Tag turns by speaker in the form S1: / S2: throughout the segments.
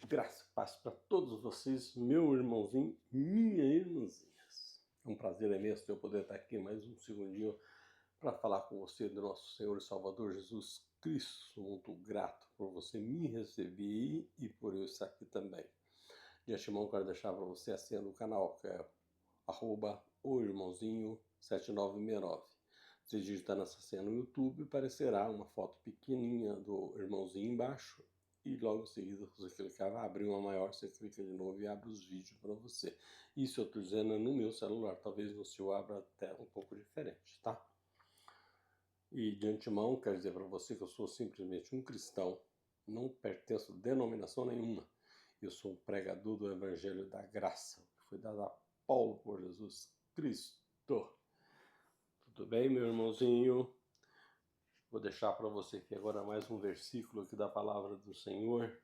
S1: Graça e paz para todos vocês, meu irmãozinho, minha irmãzinha. É um prazer imenso eu poder estar aqui mais um segundinho para falar com você do nosso Senhor e Salvador Jesus Cristo. Muito grato por você me receber e por eu estar aqui também. De antemão, quero deixar para você a senha do canal, que é @oirmãozinho7969. Se digitar nessa senha no YouTube, aparecerá uma foto pequenininha do irmãozinho embaixo. E logo em seguida, você clicar, vai abrir uma maior, você clica de novo e abre os vídeos para você. Isso eu estou dizendo no meu celular, talvez no seu abra até um pouco diferente, tá? E de antemão, quero dizer para você que eu sou simplesmente um cristão, não pertenço a denominação nenhuma. Eu sou um pregador do Evangelho da Graça, que foi dado a Paulo por Jesus Cristo. Tudo bem, meu irmãozinho? Vou deixar para você aqui agora mais um versículo aqui da palavra do Senhor.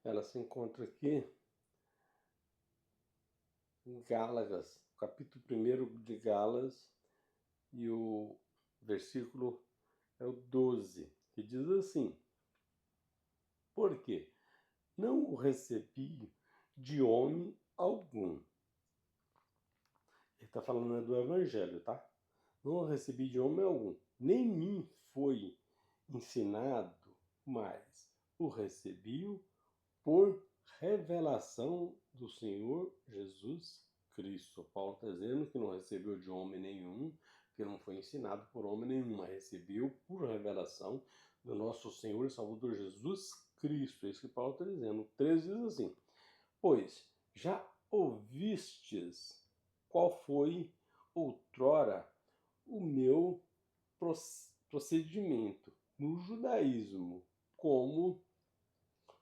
S1: Ela se encontra aqui em Gálatas, capítulo 1 de Gálatas, e o versículo é o 12, que diz assim: Por quê? Não o recebi de homem algum. Ele está falando do Evangelho, tá? Não o recebi de homem algum. Nem mim foi ensinado, mas o recebi por revelação do Senhor Jesus Cristo. Paulo está dizendo que não recebeu de homem nenhum, que não foi ensinado por homem nenhum, mas recebeu por revelação do nosso Senhor e Salvador Jesus Cristo. É isso que Paulo está dizendo. O 13 diz assim: Pois já ouvistes qual foi outrora o meu procedimento no judaísmo, como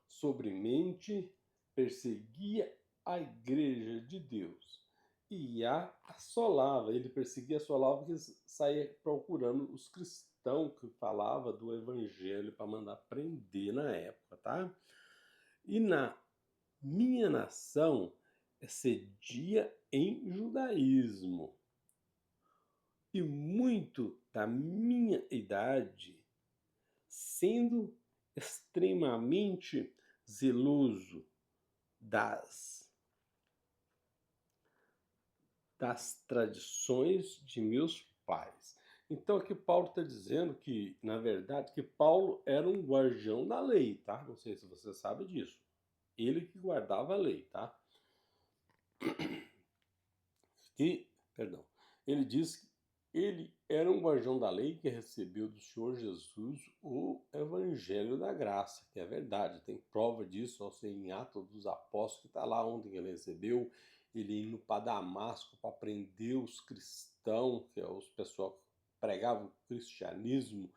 S1: sobremente perseguia a igreja de Deus e a assolava. Ele perseguia, assolava, porque saía procurando os cristãos que falava do evangelho para mandar prender na época, tá? E na minha nação excedia em judaísmo, e muito da minha idade, sendo extremamente zeloso das tradições de meus pais. Então aqui Paulo está dizendo que, na verdade, que Paulo era um guardião da lei, tá? Não sei se você sabe disso. Ele que guardava a lei, tá? Perdão, ele diz que ele era um guardião da lei que recebeu do Senhor Jesus o Evangelho da Graça, que é verdade, tem prova disso em Atos dos Apóstolos, que está lá onde ele recebeu, ele indo para Damasco para prender os cristãos, que é os pessoal que pregavam o cristianismo,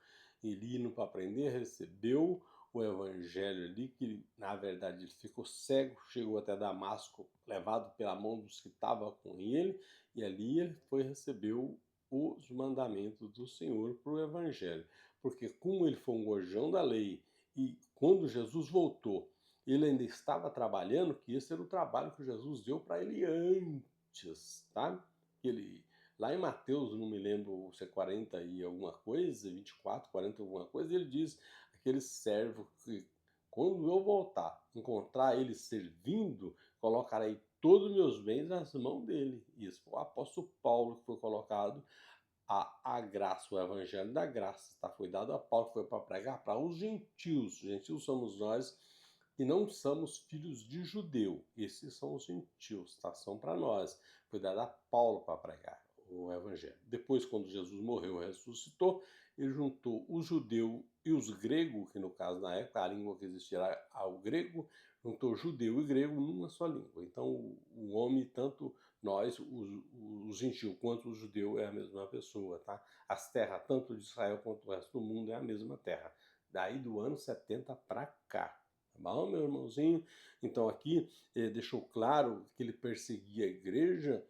S1: ele indo para prender, recebeu o evangelho ali, que na verdade ele ficou cego, chegou até Damasco, levado pela mão dos que estavam com ele, e ali ele foi recebeu os mandamentos do Senhor para o evangelho. Porque como ele foi um guardião da lei, e quando Jesus voltou, ele ainda estava trabalhando, que esse era o trabalho que Jesus deu para ele antes, tá? Ele, lá em Mateus, não me lembro se é 40 e alguma coisa, 24, 40 alguma coisa, ele diz: aquele servo que, quando eu voltar, encontrar ele servindo, colocarei todos os meus bens nas mãos dele. Isso foi o apóstolo Paulo que foi colocado a graça, o evangelho da graça, tá? Foi dado a Paulo, que foi para pregar para os gentios. Os gentios somos nós que não somos filhos de judeu. Esses são os gentios, tá? São para nós. Foi dado a Paulo para pregar o evangelho. Depois, quando Jesus morreu e ressuscitou, ele juntou o judeu e os gregos, que no caso na época a língua que existia era o grego, juntou judeu e grego numa só língua. Então o homem, tanto nós, os gentios quanto o judeu, é a mesma pessoa, tá? As terras, tanto de Israel quanto o resto do mundo, é a mesma terra. Daí do ano 70 para cá. Tá bom, meu irmãozinho? Então aqui deixou claro que ele perseguia a igreja,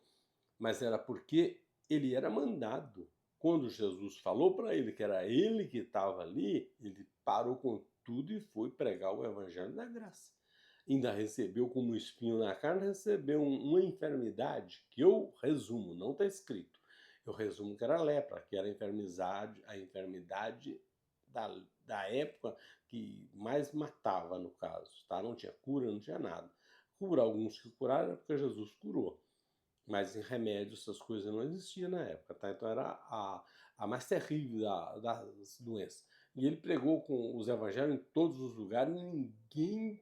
S1: mas era porque ele era mandado. Quando Jesus falou para ele que era ele que estava ali, ele parou com tudo e foi pregar o evangelho da graça. ainda recebeu como espinho na carne, recebeu uma enfermidade que eu resumo, não está escrito. Eu resumo que era lepra, que era a enfermidade da época que mais matava, no caso, tá? Não tinha cura, não tinha nada. Cura, alguns que curaram, é porque Jesus curou. Mas em remédio, essas coisas não existiam na época, tá? Então era a mais terrível das doenças. E ele pregou com os evangelhos em todos os lugares e ninguém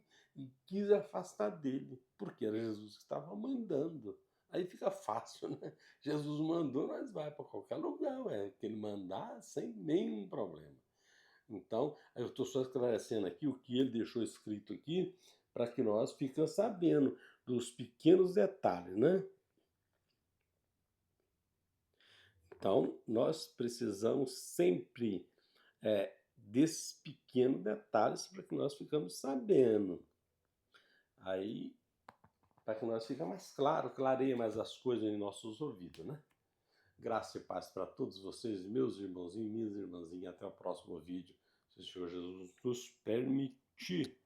S1: quis afastar dele, porque era Jesus que estava mandando. Aí fica fácil, né? Jesus mandou, nós vai para qualquer lugar, ué, que ele mandar sem nenhum problema. Então, eu estou só esclarecendo aqui o que ele deixou escrito aqui, para que nós fiquemos sabendo dos pequenos detalhes, né? Então, nós precisamos sempre desses pequenos detalhes para que nós ficamos sabendo. Aí, para que nós fique mais claro, clareie mais as coisas em nossos ouvidos, né? Graça e paz para todos vocês, meus irmãozinhos e minhas irmãzinhas. Até o próximo vídeo, se o Senhor Jesus nos permitir.